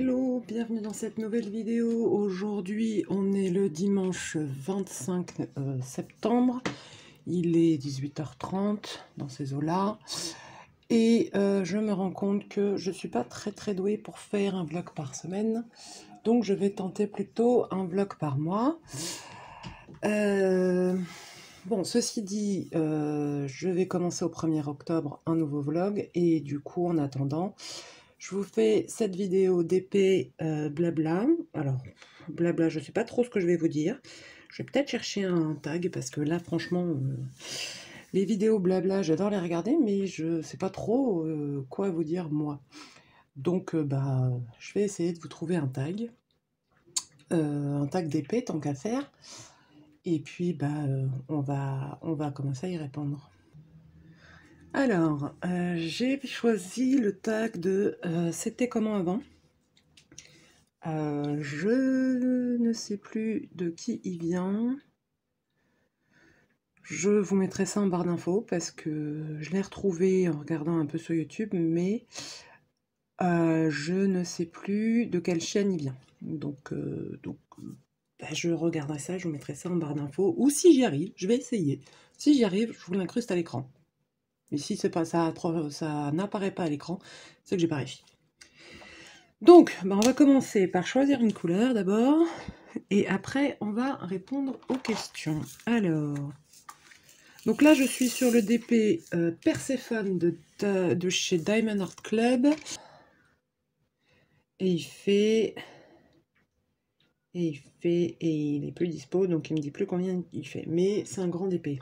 Hello, bienvenue dans cette nouvelle vidéo. Aujourd'hui, on est le dimanche 25 septembre. Il est 18h30 dans ces eaux-là. Et je me rends compte que je ne suis pas très douée pour faire un vlog par semaine. Donc je vais tenter plutôt un vlog par mois. Bon, ceci dit, je vais commencer au 1er octobre un nouveau vlog. Et du coup, en attendant, je vous fais cette vidéo d'épée blabla. Alors, blabla, je ne sais pas trop ce que je vais vous dire. Je vais peut-être chercher un tag parce que là, franchement, les vidéos blabla, j'adore les regarder, mais je ne sais pas trop quoi vous dire moi. Donc, je vais essayer de vous trouver un tag d'épée, tant qu'à faire. Et puis, on va commencer à y répondre. Alors, j'ai choisi le tag de C'était comment avant. Je ne sais plus de qui il vient. Je vous mettrai ça en barre d'infos parce que je l'ai retrouvé en regardant un peu sur YouTube, mais je ne sais plus de quelle chaîne il vient. Donc je regarderai ça, je vous mettrai ça en barre d'infos. Ou si j'y arrive, je vais essayer. Si j'y arrive, je vous l'incruste à l'écran. Mais si c'est pas ça n'apparaît pas à l'écran, c'est que j'ai pas réussi. Donc, on va commencer par choisir une couleur d'abord, et après on va répondre aux questions. Alors, donc là je suis sur le DP Perséphone de chez Diamond Art Club, et il est plus dispo, donc il me dit plus combien il fait, mais c'est un grand DP.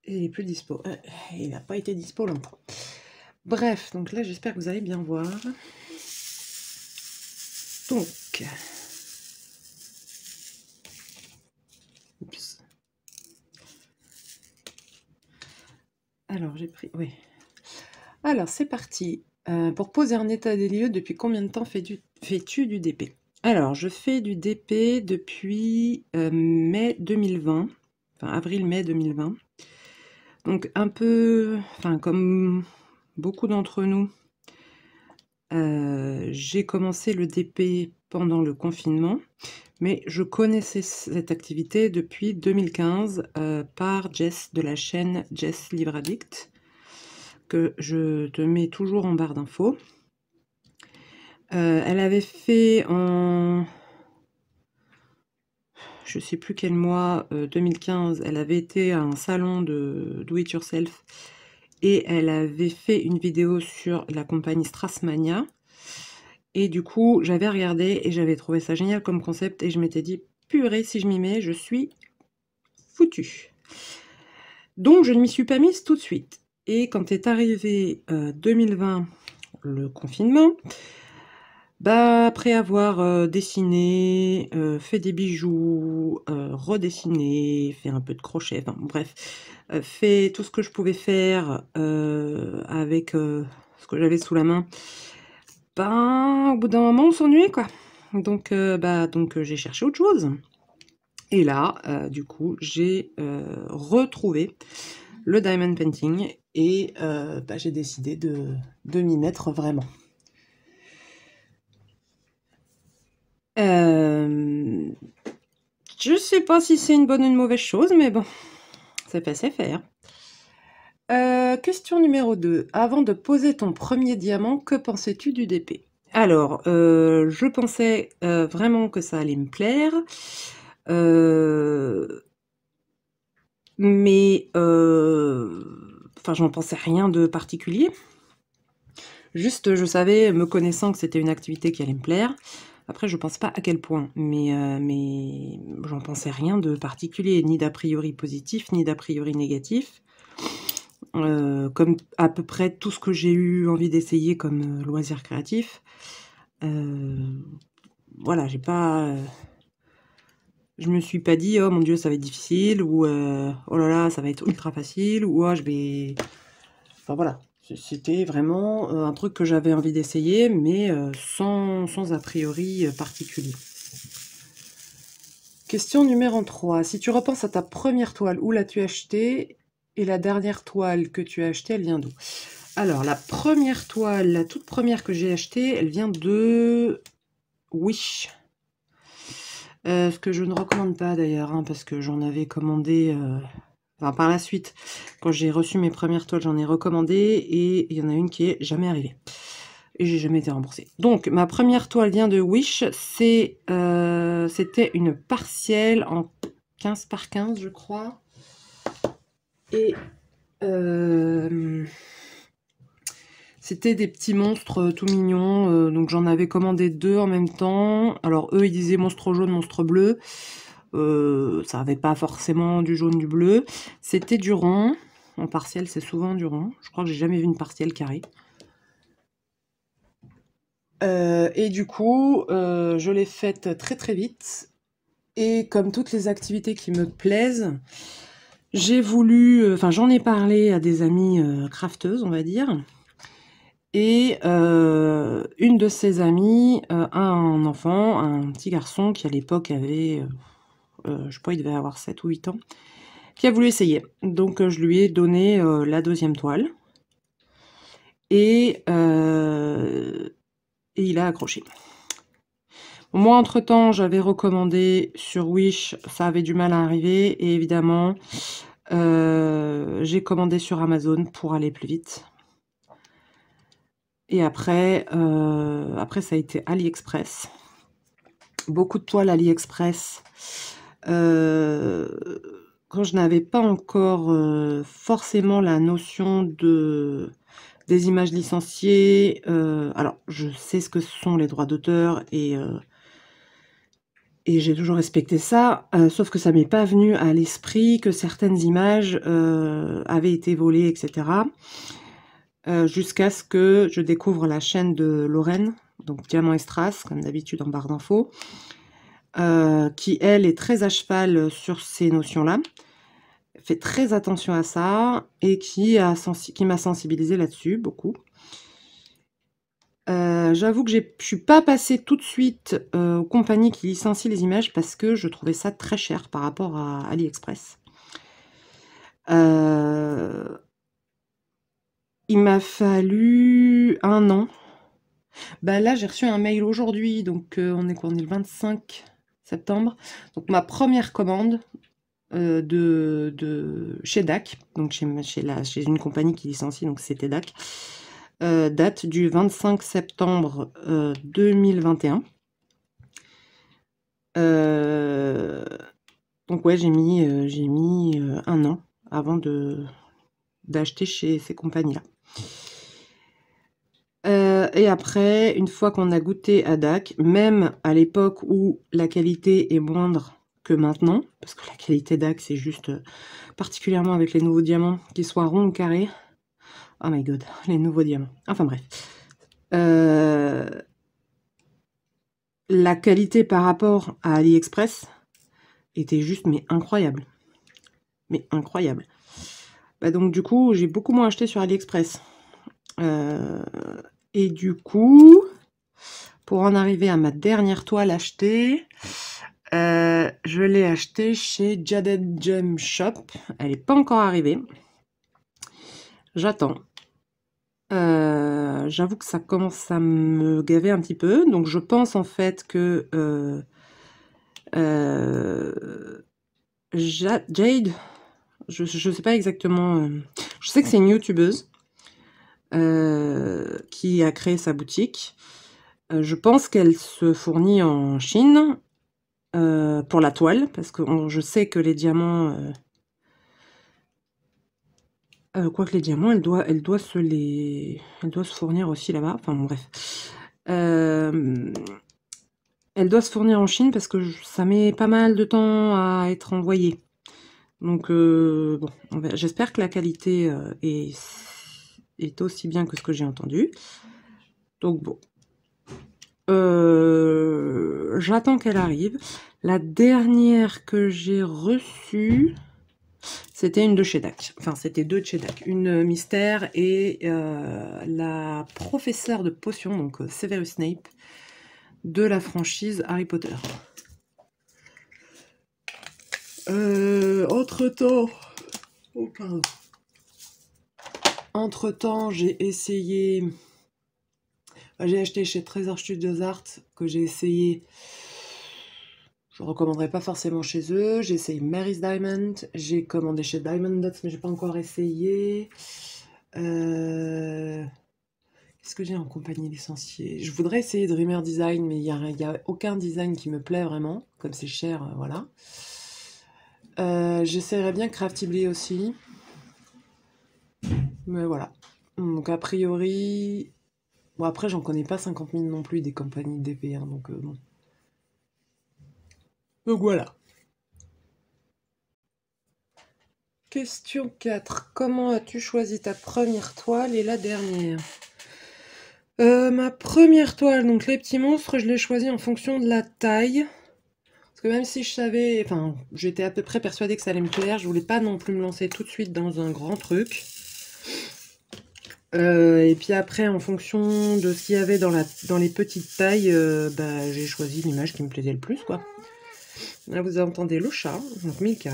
Et il est plus dispo. Il n'a pas été dispo longtemps. Bref, donc là, j'espère que vous allez bien voir. Donc. Oups. Alors, j'ai pris... Oui. Alors, c'est parti. Pour poser un état des lieux, depuis combien de temps fais-tu du DP? Alors, je fais du DP depuis mai 2020. Enfin, avril-mai 2020. Donc, un peu... Enfin, comme beaucoup d'entre nous, j'ai commencé le DP pendant le confinement, mais je connaissais cette activité depuis 2015 par Jess de la chaîne Jess Livre Addict, que je te mets toujours en barre d'infos. Elle avait fait en... je sais plus quel mois, 2015, elle avait été à un salon de Do It Yourself et elle avait fait une vidéo sur la compagnie Strassmania. Et du coup, j'avais regardé et j'avais trouvé ça génial comme concept et je m'étais dit, purée, si je m'y mets, je suis foutue. Donc, je ne m'y suis pas mise tout de suite. Et quand est arrivé 2020, le confinement, après avoir dessiné, fait des bijoux, redessiné, fait un peu de crochet, enfin bref, fait tout ce que je pouvais faire avec ce que j'avais sous la main, au bout d'un moment, on s'ennuyait, quoi. Donc, j'ai cherché autre chose. Et là, du coup, j'ai retrouvé le diamond painting et j'ai décidé de m'y mettre vraiment. Je sais pas si c'est une bonne ou une mauvaise chose, mais bon, c'est fait, c'est fait. Question numéro 2. Avant de poser ton premier diamant, que pensais-tu du DP? Alors, je pensais vraiment que ça allait me plaire, mais j'en pensais rien de particulier. Juste, je savais, me connaissant, que c'était une activité qui allait me plaire. Après, je pense pas à quel point, mais j'en pensais rien de particulier, ni d'a priori positif, ni d'a priori négatif. Comme à peu près tout ce que j'ai eu envie d'essayer comme loisir créatif. Voilà, j'ai pas... je me suis pas dit, oh mon dieu, ça va être difficile, ou oh là là, ça va être ultra facile, ou oh, je vais... Enfin voilà, c'était vraiment un truc que j'avais envie d'essayer, mais sans a priori particulier. Question numéro 3. Si tu repenses à ta première toile, où l'as-tu achetée? Et la dernière toile que tu as achetée, elle vient d'où? Alors, la première toile, la toute première que j'ai achetée, elle vient de Wish. Ce que je ne recommande pas d'ailleurs, hein, parce que j'en avais commandé... Enfin, par la suite, quand j'ai reçu mes premières toiles, j'en ai recommandé et il y en a une qui est jamais arrivée. Et j'ai jamais été remboursée. Donc, ma première toile vient de Wish. C'était une partielle en 15 par 15, je crois. Et c'était des petits monstres tout mignons. Donc, j'en avais commandé 2 en même temps. Alors, eux, ils disaient monstre jaune, monstre bleu. Ça n'avait pas forcément du jaune, du bleu. C'était du rond. En partiel, c'est souvent du rond. Je crois que j'ai jamais vu une partielle carrée. Et du coup, je l'ai faite très très vite. Et comme toutes les activités qui me plaisent, j'ai voulu... Enfin, j'en ai parlé à des amies crafteuses, on va dire. Et une de ses amies a un enfant, un petit garçon qui à l'époque avait... je sais pas, il devait avoir 7 ou 8 ans, qui a voulu essayer. Donc je lui ai donné la deuxième toile. Et il a accroché. Moi, entre-temps, j'avais recommandé sur Wish, ça avait du mal à arriver. Et évidemment, j'ai commandé sur Amazon pour aller plus vite. Et après, ça a été AliExpress. Beaucoup de toiles AliExpress. Quand je n'avais pas encore forcément la notion des images licenciées. Alors, je sais ce que sont les droits d'auteur et j'ai toujours respecté ça, sauf que ça m'est pas venu à l'esprit que certaines images avaient été volées, etc. Jusqu'à ce que je découvre la chaîne de Lorraine, donc Diamant et Strass, comme d'habitude en barre d'infos, qui, elle, est très à cheval sur ces notions-là, fait très attention à ça, et qui m'a sensibilisée là-dessus, beaucoup. J'avoue que je suis pas passée tout de suite aux compagnies qui licencient les images parce que je trouvais ça très cher par rapport à AliExpress. Il m'a fallu 1 an. Bah là, j'ai reçu un mail aujourd'hui, donc on est quoi? On est le 25 septembre. Donc ma première commande de chez DAC, donc chez une compagnie qui licencie, donc c'était DAC, date du 25 septembre 2021. Donc ouais, j'ai mis 1 an avant d'acheter chez ces compagnies-là. Et après, une fois qu'on a goûté à DAC, même à l'époque où la qualité est moindre que maintenant, parce que la qualité DAC, c'est juste, particulièrement avec les nouveaux diamants, qu'ils soient ronds ou carrés. Oh my god, les nouveaux diamants. Enfin bref. La qualité par rapport à AliExpress était juste, mais incroyable. Mais incroyable. Bah donc du coup, j'ai beaucoup moins acheté sur AliExpress. Et du coup, pour en arriver à ma dernière toile achetée, je l'ai achetée chez Jaded Gem Shop. Elle n'est pas encore arrivée. J'attends. J'avoue que ça commence à me gaver un petit peu. Donc je pense en fait que Jade, je sais pas exactement. Je sais que c'est une youtubeuse qui a créé sa boutique. Je pense qu'elle se fournit en Chine pour la toile, parce que je sais que les diamants... quoique les diamants, elle doit se fournir aussi là-bas. Enfin bon, bref. Elle doit se fournir en Chine parce que ça met pas mal de temps à être envoyé. Donc bon, j'espère que la qualité est aussi bien que ce que j'ai entendu. Donc bon. J'attends qu'elle arrive. La dernière que j'ai reçue, c'était une de chez DAC. Enfin, c'était 2 de chez DAC. Une mystère et la professeure de potions, donc Severus Snape, de la franchise Harry Potter. Entre-temps... Oh, pardon. Entre-temps, j'ai essayé... J'ai acheté chez Treasure Studios Art, que j'ai essayé... Je ne recommanderais pas forcément chez eux. J'ai essayé Mary's Diamond. J'ai commandé chez Diamond Dots, mais j'ai pas encore essayé. Qu'est-ce que j'ai en compagnie licenciée? Je voudrais essayer Dreamer Design, mais il n'y a aucun design qui me plaît vraiment. Comme c'est cher, voilà. J'essaierais bien Craftibly aussi. Mais voilà. Donc a priori... Bon, après, j'en connais pas 50 000 non plus des compagnies d'épée, hein, donc bon. Donc voilà. Question 4. Comment as-tu choisi ta première toile et la dernière? Ma première toile, donc les petits monstres, je l'ai choisi en fonction de la taille. Parce que même si je savais... Enfin, j'étais à peu près persuadée que ça allait me plaire, je voulais pas non plus me lancer tout de suite dans un grand truc. Et puis après, en fonction de ce qu'il y avait dans les petites tailles, bah, j'ai choisi l'image qui me plaisait le plus, quoi. Là, vous entendez le chat, donc Milka.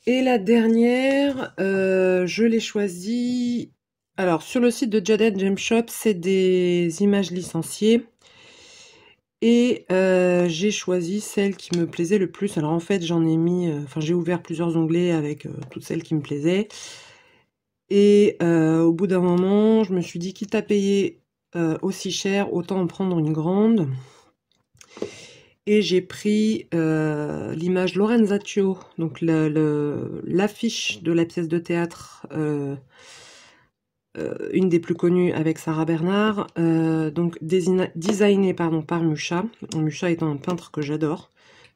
Et la dernière, je l'ai choisie... Alors, sur le site de Jaded Gem Shop, c'est des images licenciées. Et j'ai choisi celle qui me plaisait le plus. Alors en fait, j'en ai mis... Enfin, j'ai ouvert plusieurs onglets avec toutes celles qui me plaisaient. Et au bout d'un moment, je me suis dit, quitte à payer aussi cher, autant en prendre une grande. Et j'ai pris l'image Lorenzaccio, donc l'affiche de la pièce de théâtre, une des plus connues avec Sarah Bernard, donc designée par Mucha. Mucha étant un peintre que j'adore.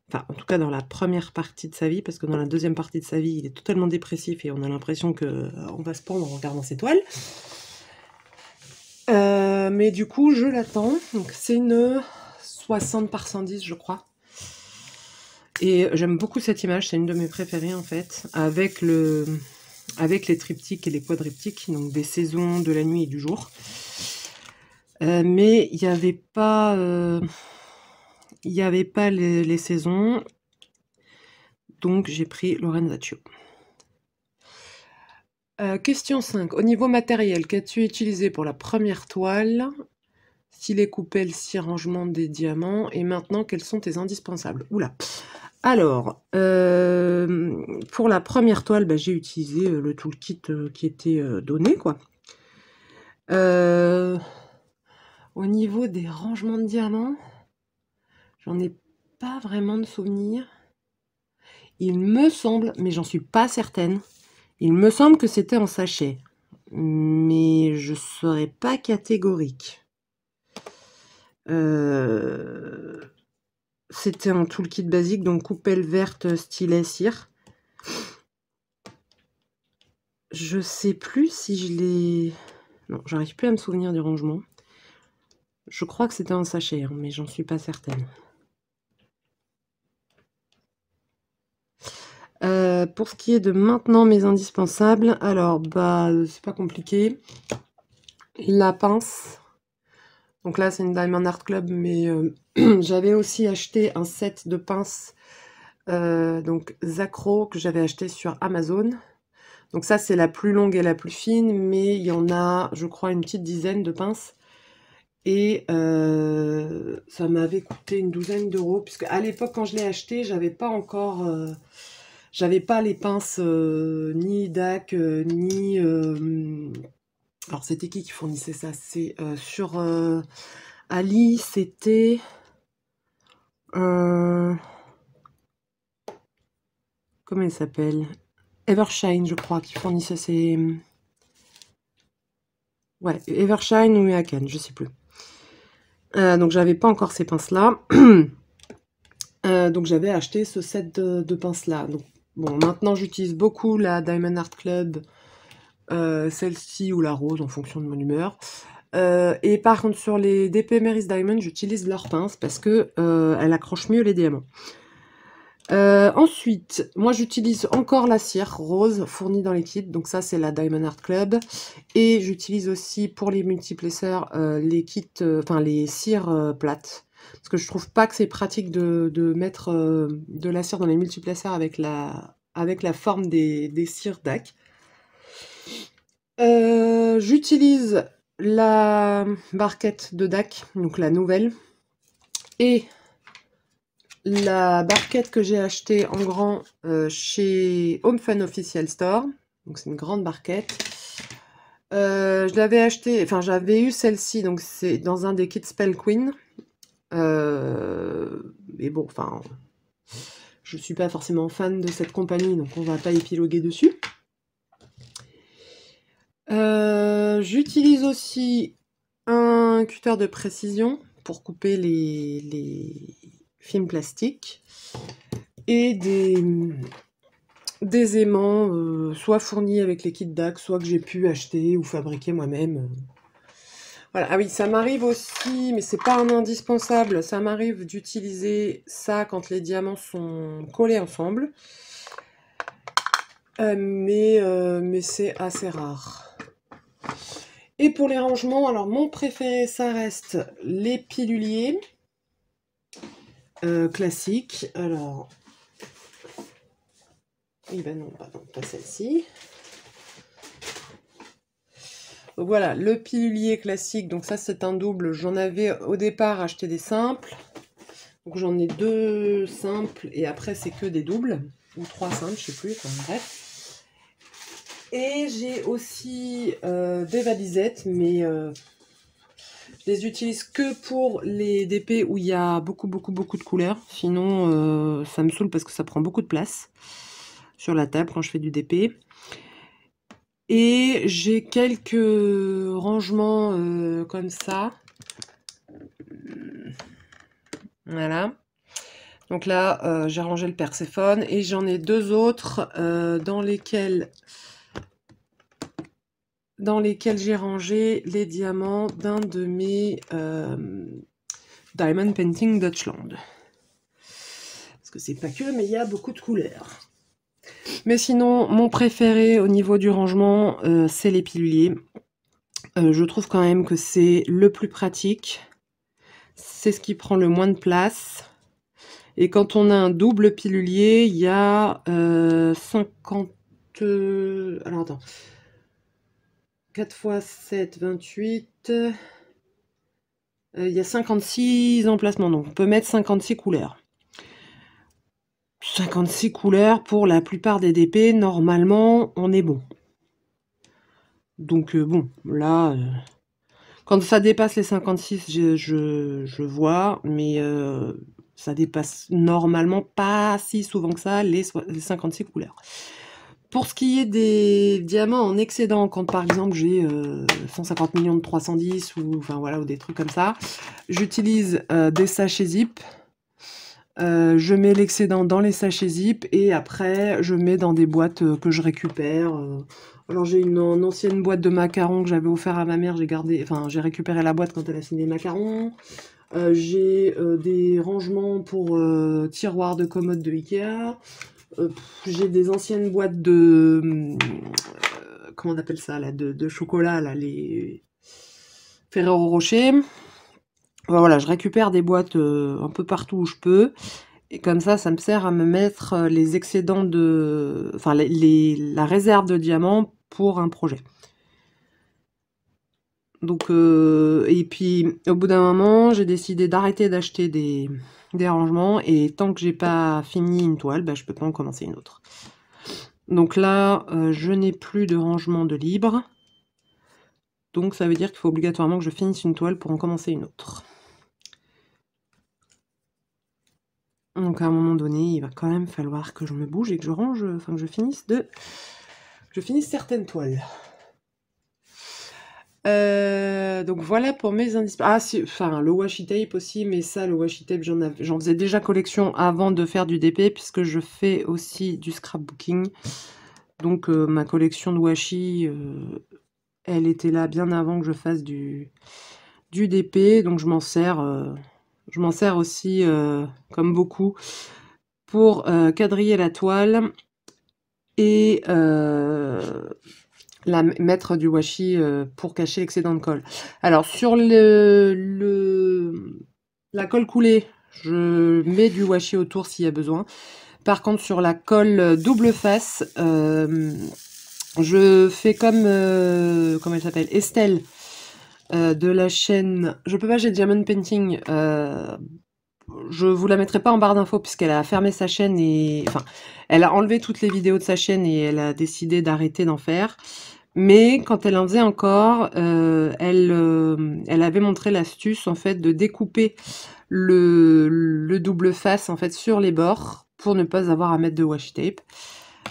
Enfin, en tout cas dans la première partie de sa vie, parce que dans la deuxième partie de sa vie, il est totalement dépressif et on a l'impression qu'on va se pendre en regardant ses toiles. Mais du coup, je l'attends. Donc c'est une 60 par 110, je crois. Et j'aime beaucoup cette image, c'est une de mes préférées en fait, avec les triptyques et les quadriptyques, donc des saisons, de la nuit et du jour. Mais il n'y avait pas, les saisons, donc j'ai pris Lorenzaccio. Question 5. Au niveau matériel, qu'as-tu utilisé pour la première toile? Stylet, coupelle, scie, rangement des diamants. Et maintenant, quels sont tes indispensables? Oula. Alors, pour la première toile, bah, j'ai utilisé le toolkit qui était donné, quoi. Au niveau des rangements de diamants, j'en ai pas vraiment de souvenir. Il me semble, mais j'en suis pas certaine, il me semble que c'était en sachet. Mais je serais pas catégorique. C'était un toolkit basique, donc coupelle verte, stylet, cire. Je sais plus si je l'ai... Non, j'arrive plus à me souvenir du rangement. Je crois que c'était un sachet, hein, mais j'en suis pas certaine. Pour ce qui est de maintenant mes indispensables, alors bah c'est pas compliqué. La pince. Donc là c'est une Diamond Art Club, mais j'avais aussi acheté un set de pinces, donc Zacro, que j'avais acheté sur Amazon. Donc ça c'est la plus longue et la plus fine, mais il y en a, je crois, une petite dizaine de pinces. Et ça m'avait coûté une douzaine d'euros, puisque à l'époque quand je l'ai acheté, j'avais pas encore... j'avais pas les pinces ni DAC, ni... alors c'était qui fournissait ça? C'est sur Ali, c'était... comment il s'appelle? Evershine, je crois, qui fournissait ces... Ouais, Evershine ou Yaken, je sais plus. Donc j'avais pas encore ces pinces-là. Donc j'avais acheté ce set de pinces-là. Donc bon, maintenant j'utilise beaucoup la Diamond Art Club, celle-ci ou la rose en fonction de mon humeur. Et par contre sur les DP Mary's Diamond, j'utilise leur pince parce que elle accroche mieux les diamants. Ensuite, moi j'utilise encore la cire rose fournie dans les kits, donc ça c'est la Diamond Art Club. Et j'utilise aussi pour les multiplacers les kits, enfin les cires plates. Parce que je trouve pas que c'est pratique de mettre de la cire dans les multiplacers avec la avec la forme des cires DAC. J'utilise la barquette de DAC, donc la nouvelle, et la barquette que j'ai achetée en grand chez Home Fun Official Store. Donc c'est une grande barquette. Je l'avais achetée, enfin j'avais eu celle-ci, donc c'est dans un des kits Spell Queen. Mais bon, enfin, je suis pas forcément fan de cette compagnie, donc on va pas épiloguer dessus. J'utilise aussi un cutter de précision pour couper les films plastiques et des aimants, soit fournis avec les kits DAC, soit que j'ai pu acheter ou fabriquer moi-même. Voilà. Ah oui, ça m'arrive aussi, mais c'est pas un indispensable, ça m'arrive d'utiliser ça quand les diamants sont collés ensemble. Mais c'est assez rare. Et pour les rangements, alors mon préféré, ça reste les piluliers classiques. Alors, oui, ben non, pas celle-ci. Donc voilà, le pilulier classique, donc ça c'est un double. J'en avais au départ acheté des simples. Donc j'en ai 2 simples et après c'est que des doubles. Ou 3 simples, je sais plus, enfin, bref. Et j'ai aussi des valisettes, mais je les utilise que pour les DP où il y a beaucoup de couleurs. Sinon, ça me saoule parce que ça prend beaucoup de place sur la table quand je fais du DP. Et j'ai quelques rangements comme ça. Voilà. Donc là, j'ai rangé le Perséphone et j'en ai 2 autres dans lesquels j'ai rangé les diamants d'un de mes Diamond Painting Dutchland. Parce que c'est pas que, mais il y a beaucoup de couleurs. Mais sinon, mon préféré au niveau du rangement, c'est les piluliers. Je trouve quand même que c'est le plus pratique. C'est ce qui prend le moins de place. Et quand on a un double pilulier, il y a 50... alors attends. 4 x 7, 28. Il y a 56 emplacements, donc on peut mettre 56 couleurs. 56 couleurs pour la plupart des DP, normalement, on est bon. Donc bon, là, quand ça dépasse les 56, je vois, mais ça dépasse normalement pas si souvent que ça les 56 couleurs. Pour ce qui est des diamants en excédent, quand par exemple j'ai 150 millions de 310 ou enfin voilà ou des trucs comme ça, j'utilise des sachets zip. Je mets l'excédent dans les sachets zip et après je mets dans des boîtes que je récupère. Alors j'ai une ancienne boîte de macarons que j'avais offert à ma mère, j'ai récupéré la boîte quand elle a fini les macarons. J'ai des rangements pour tiroirs de commode de Ikea. J'ai des anciennes boîtes de comment on appelle ça là, de chocolat là, les Ferrero Rocher. Voilà, je récupère des boîtes un peu partout où je peux. Et comme ça me sert à me mettre les excédents de... Enfin, la réserve de diamants pour un projet. Donc, et puis, au bout d'un moment, j'ai décidé d'arrêter d'acheter des rangements. Et tant que j'ai pas fini une toile, bah, je peux pas en commencer une autre. Donc là, je n'ai plus de rangement de libre. Donc, ça veut dire qu'il faut obligatoirement que je finisse une toile pour en commencer une autre. Donc à un moment donné, il va quand même falloir que je me bouge et que je range, enfin que je finisse certaines toiles. Donc voilà pour mes indispensables. Ah si, enfin le washi tape aussi, mais ça le washi tape j'en faisais déjà collection avant de faire du DP puisque je fais aussi du scrapbooking. Donc ma collection de washi, elle était là bien avant que je fasse du DP, donc je m'en sers aussi comme beaucoup pour quadriller la toile et mettre du washi pour cacher l'excédent de colle. Alors sur la colle coulée, je mets du washi autour s'il y a besoin. Par contre, sur la colle double face, je fais comme, comment elle s'appelle, Estelle, de la chaîne Je peux pas, j'ai Diamond Painting. Je vous la mettrai pas en barre d'infos puisqu'elle a fermé sa chaîne et... Enfin, elle a enlevé toutes les vidéos de sa chaîne et elle a décidé d'arrêter d'en faire. Mais quand elle en faisait encore, elle avait montré l'astuce en fait de découper le double face en fait sur les bords pour ne pas avoir à mettre de washi tape.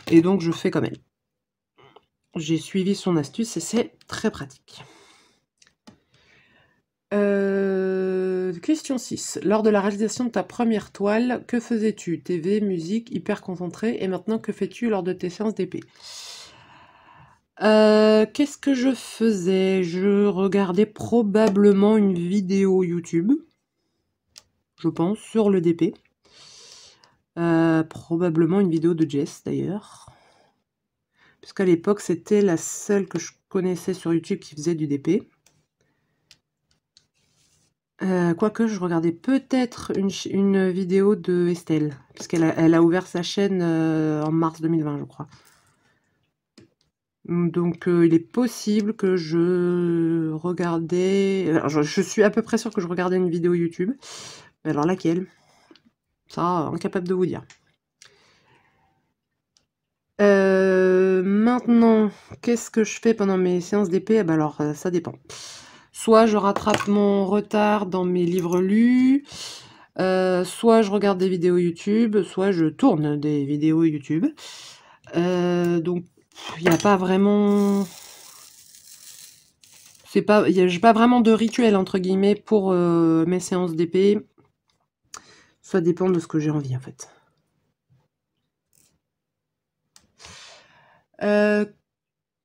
Et donc je fais comme elle. J'ai suivi son astuce et c'est très pratique. Question 6. Lors de la réalisation de ta première toile, que faisais-tu? TV, musique, hyper concentré. Et maintenant, que fais-tu lors de tes séances d'épée? Qu'est-ce que je faisais? Je regardais probablement une vidéo YouTube, je pense, sur le DP. Probablement une vidéo de Jess, d'ailleurs. Puisqu'à l'époque, c'était la seule que je connaissais sur YouTube qui faisait du DP. Quoique, je regardais peut-être une vidéo de Estelle, puisqu'elle a ouvert sa chaîne en mars 2020, je crois. Donc, il est possible que je regardais... Alors, je suis à peu près sûre que je regardais une vidéo YouTube. Mais alors, laquelle? Ça, incapable de vous dire. Maintenant, qu'est-ce que je fais pendant mes séances d'épée? Ah bah alors, ça dépend. Soit je rattrape mon retard dans mes livres lus, soit je regarde des vidéos YouTube, soit je tourne des vidéos YouTube. Donc, il n'y a pas vraiment... j'ai pas vraiment de rituel, entre guillemets, pour mes séances d'épée. Ça dépend de ce que j'ai envie, en fait.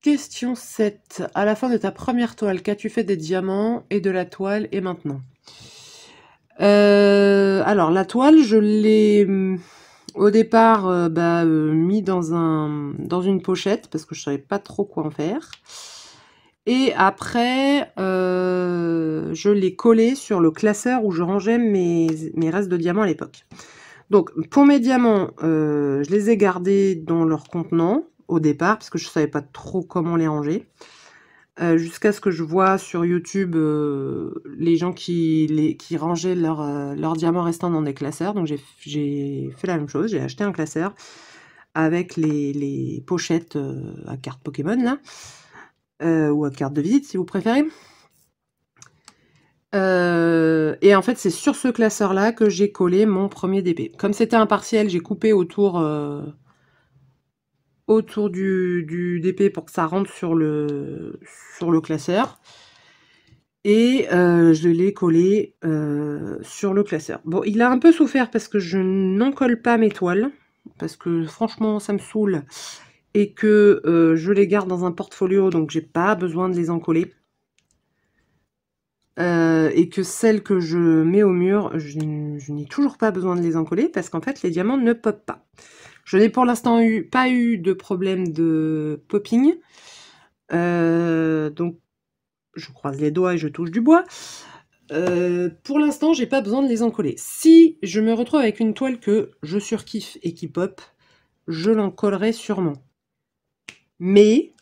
Question 7. À la fin de ta première toile, qu'as-tu fait des diamants et de la toile et maintenant? Alors, la toile, je l'ai au départ mis dans une pochette parce que je savais pas trop quoi en faire. Et après, je l'ai collé sur le classeur où je rangeais mes restes de diamants à l'époque. Donc, pour mes diamants, je les ai gardés dans leur contenant au départ, parce que je ne savais pas trop comment les ranger. Jusqu'à ce que je vois sur YouTube les gens qui rangeaient leurs diamants restants dans des classeurs. Donc, j'ai fait la même chose, j'ai acheté un classeur avec les pochettes à carte Pokémon, là. Ou à carte de visite, si vous préférez. Et en fait, c'est sur ce classeur-là que j'ai collé mon premier DP. Comme c'était un partiel, j'ai coupé autour du DP pour que ça rentre sur le classeur. Et je l'ai collé sur le classeur. Bon, il a un peu souffert parce que je n'encolle pas mes toiles. Parce que franchement, ça me saoule. Et que je les garde dans un portfolio, donc j'ai pas besoin de les encoller. Et que celles que je mets au mur, je n'ai toujours pas besoin de les encoller parce qu'en fait les diamants ne popent pas. Je n'ai pour l'instant pas eu de problème de popping, donc je croise les doigts et je touche du bois. Pour l'instant j'ai pas besoin de les encoller. Si je me retrouve avec une toile que je surkiffe et qui pop, je l'encollerai sûrement. Mais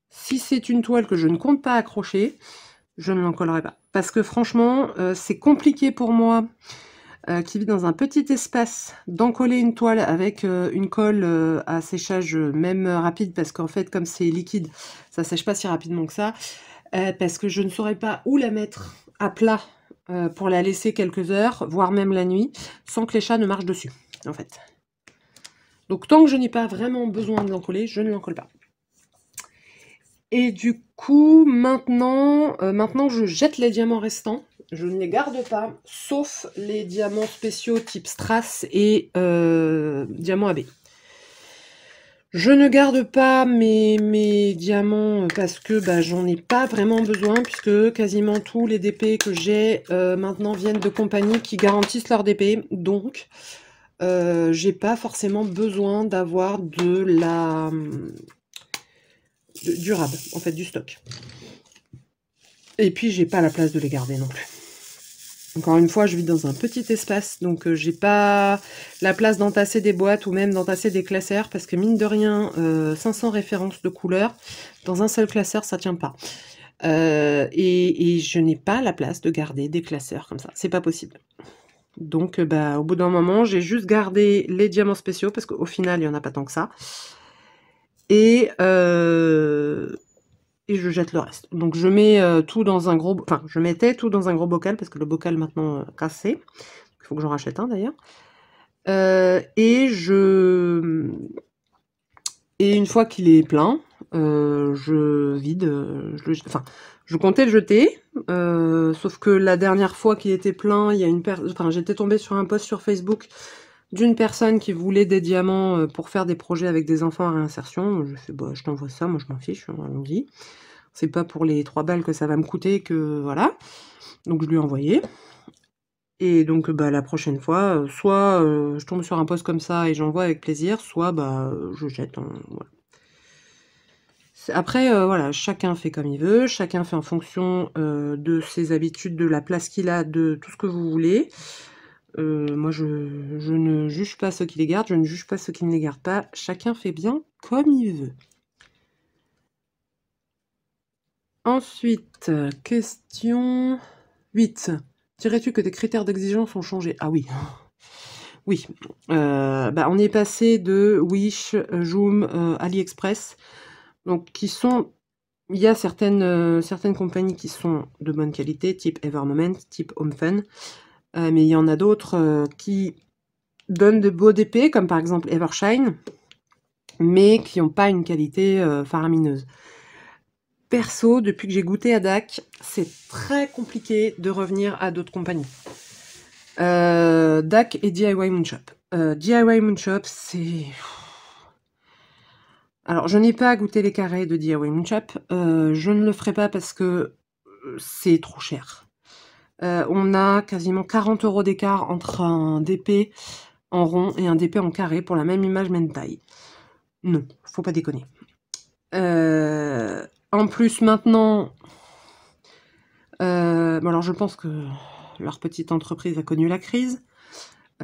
si c'est une toile que je ne compte pas accrocher, je ne l'encollerai pas. Parce que franchement, c'est compliqué pour moi, qui vis dans un petit espace, d'encoller une toile avec une colle à séchage même rapide, parce qu'en fait, comme c'est liquide, ça sèche pas si rapidement que ça, parce que je ne saurais pas où la mettre à plat pour la laisser quelques heures, voire même la nuit, sans que les chats ne marchent dessus, en fait. Donc tant que je n'ai pas vraiment besoin de l'encoller, je ne l'encolle pas. Et du coup, maintenant, je jette les diamants restants. Je ne les garde pas, sauf les diamants spéciaux type strass et diamants AB. Je ne garde pas mes diamants parce que j'en ai pas vraiment besoin, puisque quasiment tous les DP que j'ai maintenant viennent de compagnies qui garantissent leur DP. Donc, j'ai pas forcément besoin d'avoir du rab, en fait, du stock. Et puis, j'ai pas la place de les garder non plus. Encore une fois, je vis dans un petit espace, donc j'ai pas la place d'entasser des boîtes ou même d'entasser des classeurs, parce que mine de rien, 500 références de couleurs, dans un seul classeur, ça tient pas. Et je n'ai pas la place de garder des classeurs comme ça, c'est pas possible. Donc au bout d'un moment, j'ai juste gardé les diamants spéciaux, parce qu'au final, il y en a pas tant que ça. Et je jette le reste. Donc je mets tout dans un gros... Enfin, je mettais tout dans un gros bocal, parce que le bocal maintenant cassé. Il faut que j'en rachète un d'ailleurs. Et une fois qu'il est plein, je vide. Enfin, je comptais le jeter. Sauf que la dernière fois qu'il était plein, il y a une enfin, j'étais tombée sur un post sur Facebook d'une personne qui voulait des diamants pour faire des projets avec des enfants à réinsertion. Je fais, bah, je t'envoie ça, moi je m'en fiche, allons-y. C'est pas pour les 3 balles que ça va me coûter que voilà. Donc je lui ai envoyé. Et donc la prochaine fois, soit je tombe sur un post comme ça et j'envoie avec plaisir, soit je jette. Voilà. Après, voilà, chacun fait comme il veut, chacun fait en fonction de ses habitudes, de la place qu'il a, de tout ce que vous voulez. Moi, je ne juge pas ceux qui les gardent, je ne juge pas ceux qui ne les gardent pas. Chacun fait bien comme il veut. Ensuite, question 8. Dirais-tu que tes critères d'exigence ont changé? Ah oui. Oui. On est passé de Wish, Joom, AliExpress, donc qui sont... Il y a certaines compagnies qui sont de bonne qualité, type Evermoment, type HomeFun, mais il y en a d'autres qui donnent de beaux DP, comme par exemple Evershine, mais qui n'ont pas une qualité faramineuse. Perso, depuis que j'ai goûté à DAC, c'est très compliqué de revenir à d'autres compagnies. DAC et DIY Moonshop. DIY Moonshop, c'est... Alors, je n'ai pas goûté les carrés de DIY Moonshop. Je ne le ferai pas parce que c'est trop cher. On a quasiment 40 € d'écart entre un DP en rond et un DP en carré pour la même image, même taille. Non, faut pas déconner. En plus, maintenant... alors, je pense que leur petite entreprise a connu la crise,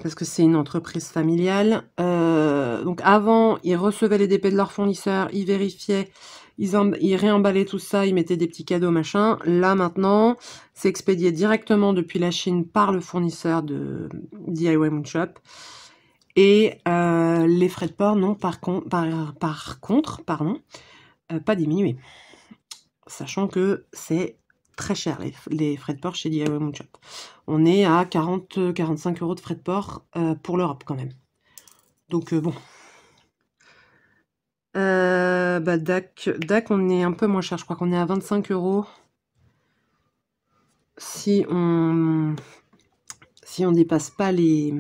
parce que c'est une entreprise familiale. Donc avant, ils recevaient les DP de leurs fournisseurs, ils vérifiaient, ils réemballaient tout ça, ils mettaient des petits cadeaux, machin. Là, maintenant, c'est expédié directement depuis la Chine par le fournisseur de DIY Moonshop. Et les frais de port n'ont par contre, pas diminué. Sachant que c'est très cher, les frais de port chez DIY Moonshop. On est à 40-45 € de frais de port pour l'Europe quand même. Donc bon. DAC, on est un peu moins cher. Je crois qu'on est à 25 € si on dépasse pas les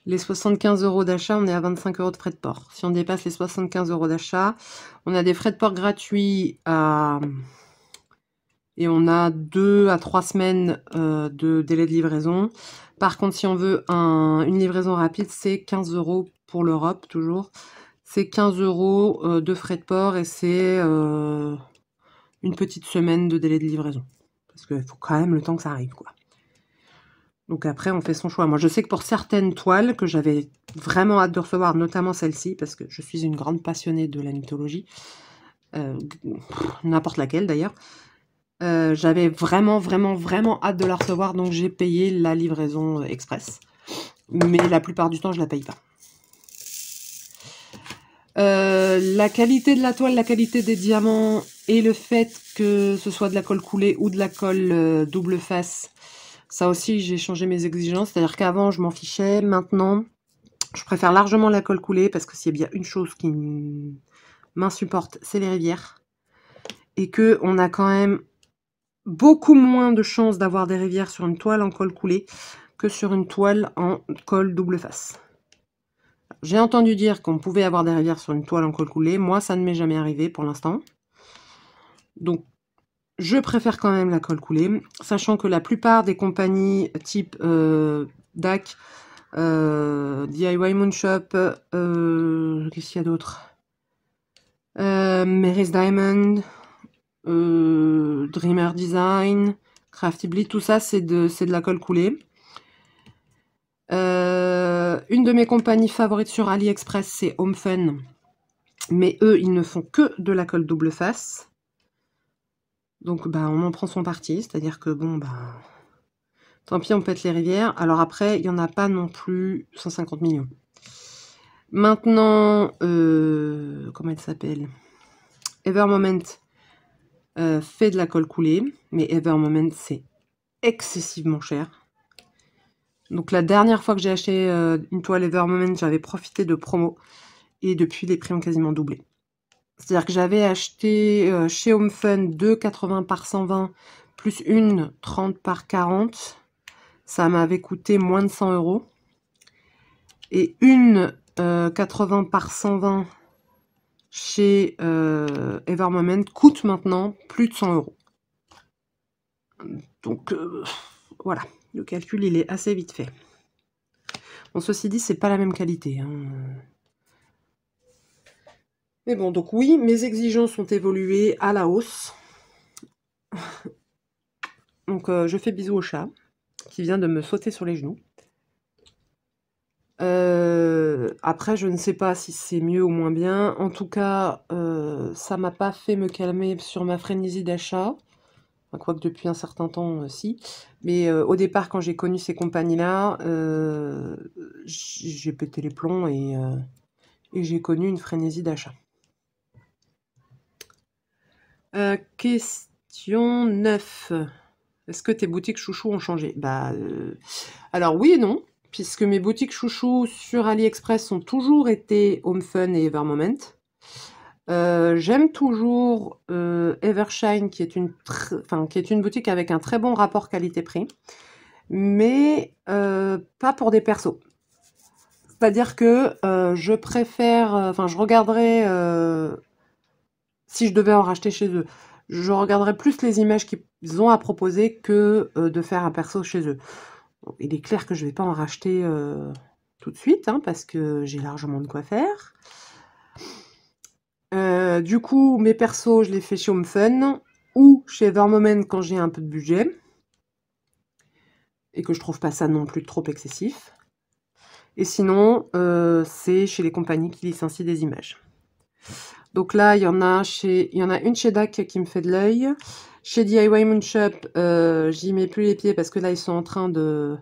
75 € d'achat, on est à 25 € de frais de port. Si on dépasse les 75 € d'achat, on a des frais de port gratuits et on a 2 à 3 semaines de délai de livraison. Par contre, si on veut une livraison rapide, c'est 15 € pour l'Europe, toujours. C'est 15 € de frais de port et c'est une petite semaine de délai de livraison. Parce qu'il faut quand même le temps que ça arrive, quoi. Donc après, on fait son choix. Moi, je sais que pour certaines toiles que j'avais vraiment hâte de recevoir, notamment celle-ci, parce que je suis une grande passionnée de la mythologie, n'importe laquelle d'ailleurs, j'avais vraiment hâte de la recevoir, donc j'ai payé la livraison express. Mais la plupart du temps, je la paye pas. La qualité de la toile, la qualité des diamants et le fait que ce soit de la colle coulée ou de la colle double face, ça aussi j'ai changé mes exigences, c'est-à-dire qu'avant je m'en fichais, maintenant je préfère largement la colle coulée parce que s'il y a bien une chose qui m'insupporte, c'est les rivières. Et que on a quand même beaucoup moins de chances d'avoir des rivières sur une toile en colle coulée que sur une toile en colle double face. J'ai entendu dire qu'on pouvait avoir des rivières sur une toile en colle coulée. Moi, ça ne m'est jamais arrivé pour l'instant. Donc, je préfère quand même la colle coulée, sachant que la plupart des compagnies type DAC, DIY Moonshop, qu'est-ce qu'il y a d'autre, Mary's Diamond, Dreamer Design, Craftibly, tout ça, c'est de la colle coulée. Une de mes compagnies favorites sur AliExpress, c'est HomeFun. Mais eux, ils ne font que de la colle double face. Donc, bah, on en prend son parti. C'est-à-dire que, bon, bah, tant pis, on pète les rivières. Alors après, il n'y en a pas non plus 150 millions. Maintenant, comment elle s'appelle? Evermoment fait de la colle coulée. Mais Evermoment, c'est excessivement cher. Donc la dernière fois que j'ai acheté une toile Evermoment, j'avais profité de promo. Et depuis, les prix ont quasiment doublé. C'est-à-dire que j'avais acheté chez HomeFun 2,80 par 120 plus une 30 par 40. Ça m'avait coûté moins de 100 €. Et une 80 par 120 chez Evermoment coûte maintenant plus de 100 €. Donc voilà, le calcul il est assez vite fait. Bon, ceci dit, c'est pas la même qualité, hein. Mais bon, donc oui, mes exigences ont évolué à la hausse. Donc je fais bisous au chat qui vient de me sauter sur les genoux. Après, je ne sais pas si c'est mieux ou moins bien. En tout cas, ça m'a pas fait me calmer sur ma frénésie d'achat. Enfin, quoique depuis un certain temps, si. Mais au départ, quand j'ai connu ces compagnies-là, j'ai pété les plombs et j'ai connu une frénésie d'achat. Question 9. Est-ce que tes boutiques chouchous ont changé? Bah, alors oui et non, puisque mes boutiques chouchous sur AliExpress ont toujours été HomeFun et Evermoment. J'aime toujours Evershine, qui est une boutique avec un très bon rapport qualité-prix, mais pas pour des persos. C'est-à-dire que je préfère, je regarderais, si je devais en racheter chez eux, je regarderais plus les images qu'ils ont à proposer que de faire un perso chez eux. Bon, il est clair que je ne vais pas en racheter tout de suite, hein, parce que j'ai largement de quoi faire. Du coup, mes persos, je les fais chez HomeFun ou chez Evermoment quand j'ai un peu de budget et que je trouve pas ça non plus trop excessif. Et sinon, c'est chez les compagnies qui licencient des images. Donc là, il y en a une chez DAC qui me fait de l'œil. Chez DIY Moonshop, j'y mets plus les pieds parce que là, ils sont en train de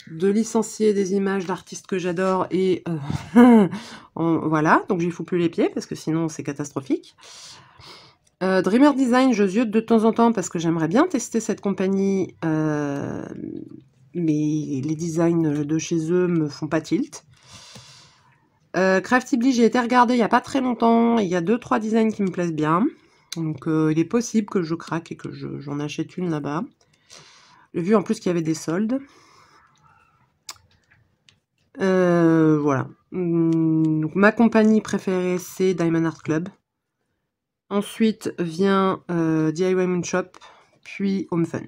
licencier des images d'artistes que j'adore et voilà, donc j'y fous plus les pieds parce que sinon c'est catastrophique. Dreamer Design, je ziote de temps en temps parce que j'aimerais bien tester cette compagnie, mais les designs de chez eux me font pas tilt. Craftibly, j'ai été regarder il n'y a pas très longtemps, il y a 2-3 designs qui me plaisent bien, donc il est possible que je craque et que j'en achète une là-bas. J'ai vu en plus qu'il y avait des soldes. Voilà. Donc, ma compagnie préférée, c'est Diamond Art Club. Ensuite vient DIY Moonshop, puis HomeFun.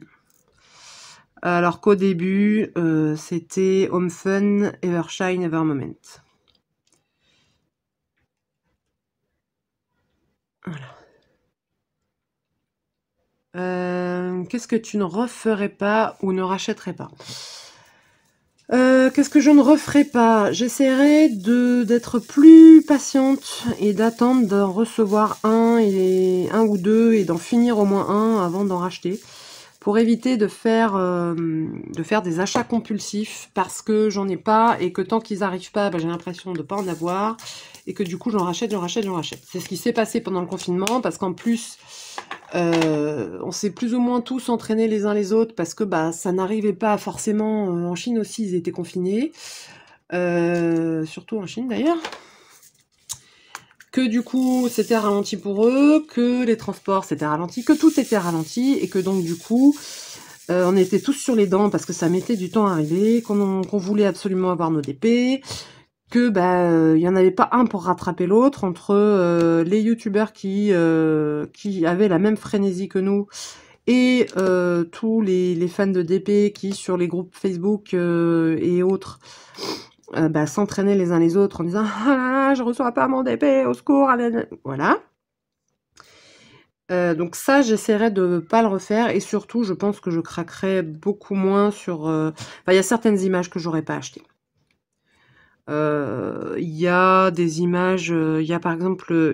Alors qu'au début, c'était HomeFun, Evershine, Evermoment. Voilà. Qu'est-ce que tu ne referais pas ou ne rachèterais pas? Qu'est-ce que je ne referai pas? J'essaierai d'être plus patiente et d'attendre d'en recevoir un ou deux et d'en finir au moins un avant d'en racheter, pour éviter de faire des achats compulsifs parce que j'en ai pas et que tant qu'ils n'arrivent pas, j'ai l'impression de ne pas en avoir et que du coup j'en rachète. C'est ce qui s'est passé pendant le confinement parce qu'en plus on s'est plus ou moins tous entraînés les uns les autres parce que ça n'arrivait pas forcément. En Chine aussi, ils étaient confinés, surtout en Chine d'ailleurs. Que du coup, c'était ralenti pour eux, que les transports c'était ralenti, que tout était ralenti et que donc du coup, on était tous sur les dents parce que ça mettait du temps à arriver, qu'on voulait absolument avoir nos DP, que y en avait pas un pour rattraper l'autre entre les youtubeurs qui avaient la même frénésie que nous et tous les fans de DP qui sur les groupes Facebook et autres s'entraînaient les uns les autres en disant ah là là, je reçois pas mon DP, au secours, voilà. Donc ça, j'essaierai de pas le refaire et surtout, je pense que je craquerai beaucoup moins sur, enfin, il y a certaines images que j'aurais pas achetées. Il y a des images, il y a par exemple,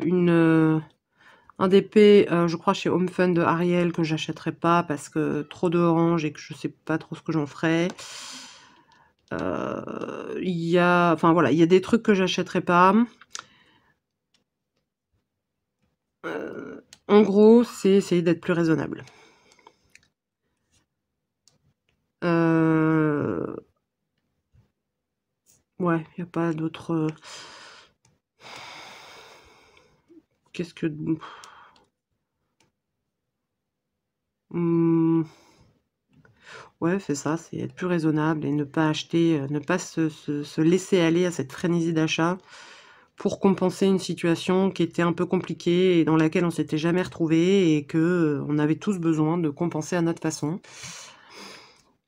un DP, je crois chez Home Fun de Ariel que j'achèterai pas parce que trop d'orange et que je sais pas trop ce que j'en ferai. Il y a enfin voilà, il y a des trucs que j'achèterai pas. En gros, c'est essayer d'être plus raisonnable. Ouais, il y a pas d'autre, qu'est-ce que mmh, ouais, c'est ça, c'est être plus raisonnable et ne pas acheter, ne pas se laisser aller à cette frénésie d'achat pour compenser une situation qui était un peu compliquée et dans laquelle on s'était jamais retrouvé et que, on avait tous besoin de compenser à notre façon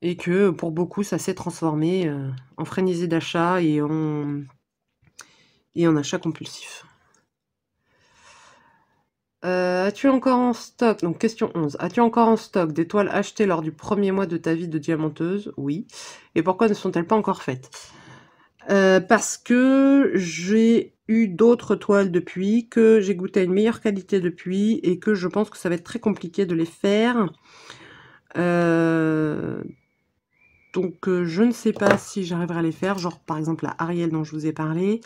et que pour beaucoup ça s'est transformé, en frénésie d'achat et en achat compulsif. As-tu encore en stock, donc question 11, as-tu encore en stock des toiles achetées lors du premier mois de ta vie de diamanteuse? Oui. Et pourquoi ne sont-elles pas encore faites? Parce que j'ai eu d'autres toiles depuis, que j'ai goûté à une meilleure qualité depuis et que je pense que ça va être très compliqué de les faire. Donc je ne sais pas si j'arriverai à les faire, genre par exemple la Ariel dont je vous ai parlé.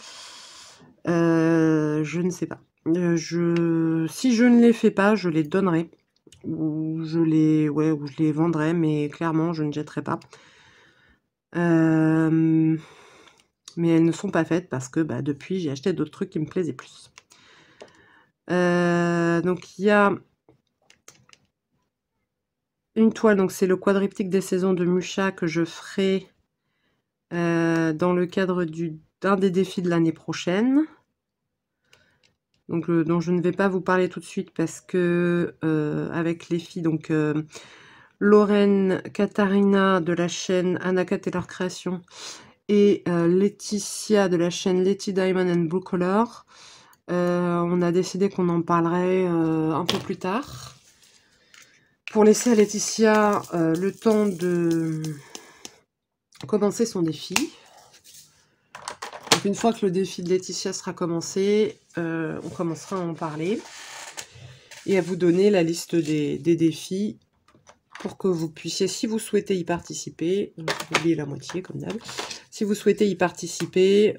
Je ne sais pas. Si je ne les fais pas, je les donnerai. Ou ou je les vendrai, mais clairement, je ne jetterai pas. Mais elles ne sont pas faites parce que bah, depuis, j'ai acheté d'autres trucs qui me plaisaient plus. Donc il y a une toile, donc c'est le quadriptyque des saisons de Musha que je ferai dans le cadre d'un des défis de l'année prochaine. Donc dont je ne vais pas vous parler tout de suite parce que avec les filles, donc Lorraine, Katharina de la chaîne Anaka Taylor Création et Laetitia de la chaîne Letty Diamond and Blue Color, on a décidé qu'on en parlerait un peu plus tard. Pour laisser à Laetitia le temps de commencer son défi. Donc une fois que le défi de Laetitia sera commencé, on commencera à en parler et à vous donner la liste des défis pour que vous puissiez, si vous souhaitez y participer, j'ai oublié la moitié comme d'hab, si vous souhaitez y participer,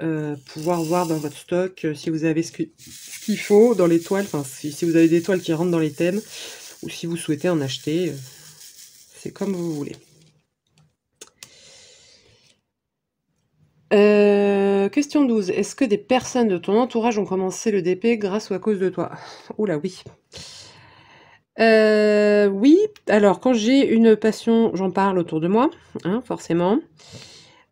pouvoir voir dans votre stock si vous avez ce qu'il faut dans les toiles, enfin si vous avez des toiles qui rentrent dans les thèmes, ou si vous souhaitez en acheter, c'est comme vous voulez. Question 12. Est-ce que des personnes de ton entourage ont commencé le DP grâce ou à cause de toi? Oula, oui. Oui, alors quand j'ai une passion, j'en parle autour de moi, hein, forcément.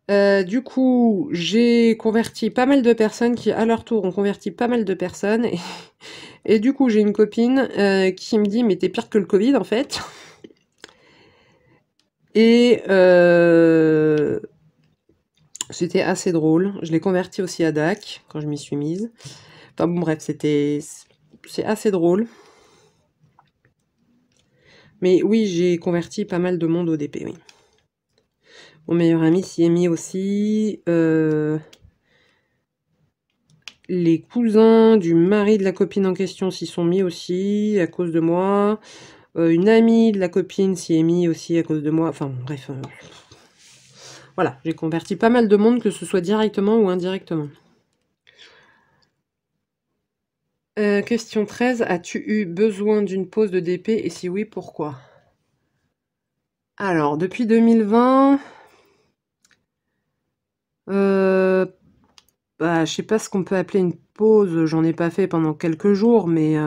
Du coup, j'ai converti pas mal de personnes qui, à leur tour, ont converti pas mal de personnes. Et du coup, j'ai une copine qui me dit « Mais t'es pire que le Covid, en fait !» Et c'était assez drôle. Je l'ai converti aussi à DAC, quand je m'y suis mise. Enfin bon, bref, c'est assez drôle. Mais oui, j'ai converti pas mal de monde au DP, oui. Mon meilleur ami s'y est mis aussi. Les cousins du mari de la copine en question s'y sont mis aussi, à cause de moi. Une amie de la copine s'y est mis aussi à cause de moi. Enfin, bref. Voilà, j'ai converti pas mal de monde, que ce soit directement ou indirectement. Question 13. As-tu eu besoin d'une pause de DP et si oui, pourquoi? Alors, depuis 2020, bah, je sais pas ce qu'on peut appeler une pause. J'en ai pas fait pendant quelques jours, mais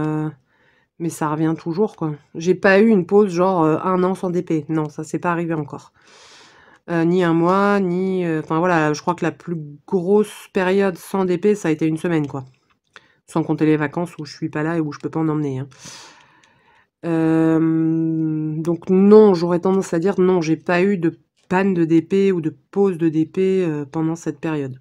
ça revient toujours, quoi. J'ai pas eu une pause genre 1 an sans DP. Non, ça s'est pas arrivé encore. Ni 1 mois, ni... Enfin voilà, je crois que la plus grosse période sans DP, ça a été 1 semaine, quoi. Sans compter les vacances où je suis pas là et où je peux pas en emmener, hein. Donc non, j'aurais tendance à dire non, j'ai pas eu de panne de DP ou de pause de DP pendant cette période.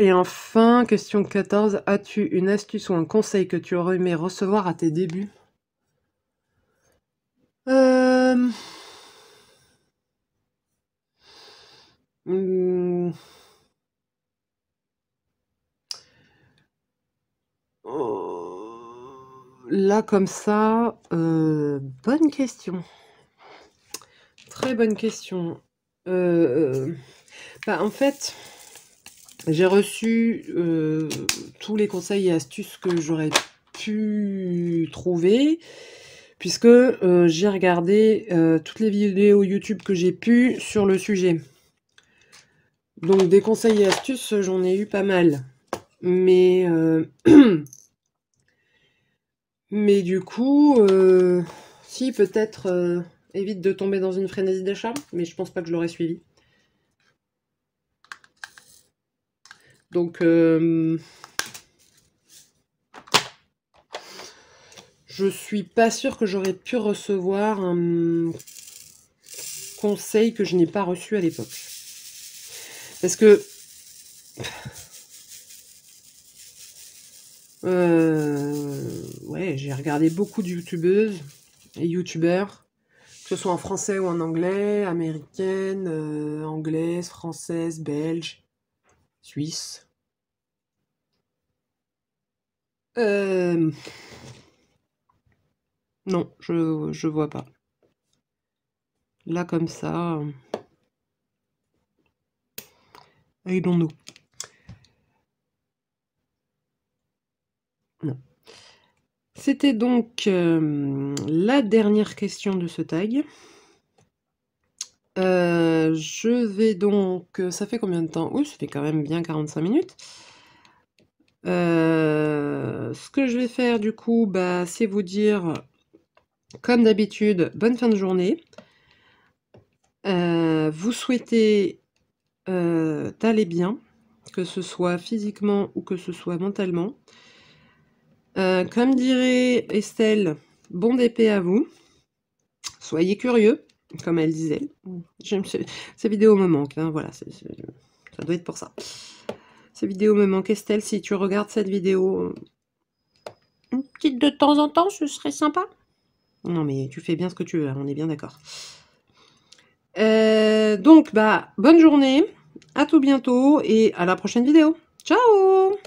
Et enfin, question 14. As-tu une astuce ou un conseil que tu aurais aimé recevoir à tes débuts? Hmm, Là, comme ça, bonne question. Très bonne question. En fait, j'ai reçu tous les conseils et astuces que j'aurais pu trouver, puisque j'ai regardé toutes les vidéos YouTube que j'ai pu sur le sujet. Donc des conseils et astuces, j'en ai eu pas mal. Mais, mais du coup, si peut-être évite de tomber dans une frénésie d'achat, mais je pense pas que je l'aurais suivi. Donc, je suis pas sûre que j'aurais pu recevoir un conseil que je n'ai pas reçu à l'époque. Parce que ouais, j'ai regardé beaucoup de youtubeuses et youtubeurs, que ce soit en français ou en anglais, américaines, anglaises, françaises, belges, suisses. Non, je vois pas. Là, comme ça, I don't know. Non. C'était donc la dernière question de ce tag. Je vais donc... ça fait combien de temps? Oui, ça fait quand même bien 45 minutes. Ce que je vais faire du coup, bah, c'est vous dire, comme d'habitude, bonne fin de journée. Vous souhaitez d'aller bien, que ce soit physiquement ou que ce soit mentalement. Comme dirait Estelle, bon DP à vous. Soyez curieux, comme elle disait. J'aime ces vidéos me manquent, hein, voilà, ça doit être pour ça. Ces vidéos me manquent. Estelle, si tu regardes cette vidéo, une petite de temps en temps, ce serait sympa. Non, mais tu fais bien ce que tu veux, hein, on est bien d'accord. Donc, bah, bonne journée, à tout bientôt et à la prochaine vidéo. Ciao!